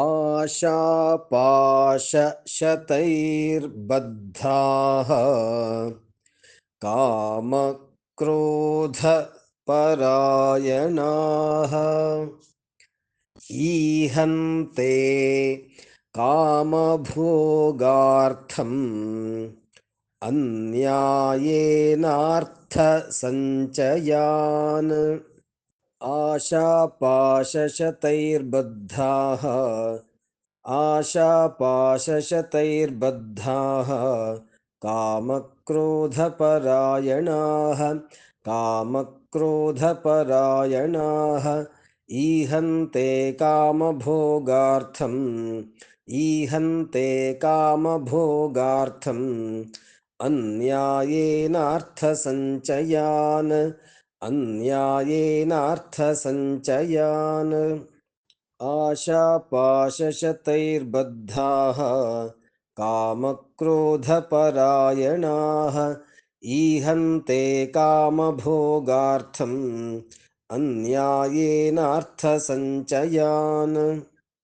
आशापाशशतैर्बद्धाः कामक्रोधपरायणाः ईहन्ते कामभोगार्थम् अन्यायेनार्थसञ्चयान् आशापाशशतैर्बद्धाः आशापाशशतैर्बद्धाः कामक्रोधपरायणाः कामक्रोधपरायणाः ईहन्ते कामभोगार्थम् ईहन्ते कामभोगार्थम् अन्यायेनार्थसञ्चयान् अन्यायेनार्थसञ्चयान् आशापाशशतैर्बद्धाः कामक्रोधपरायणाः ईहन्ते कामभोगार्थम् अन्यायेनार्थसञ्चयान्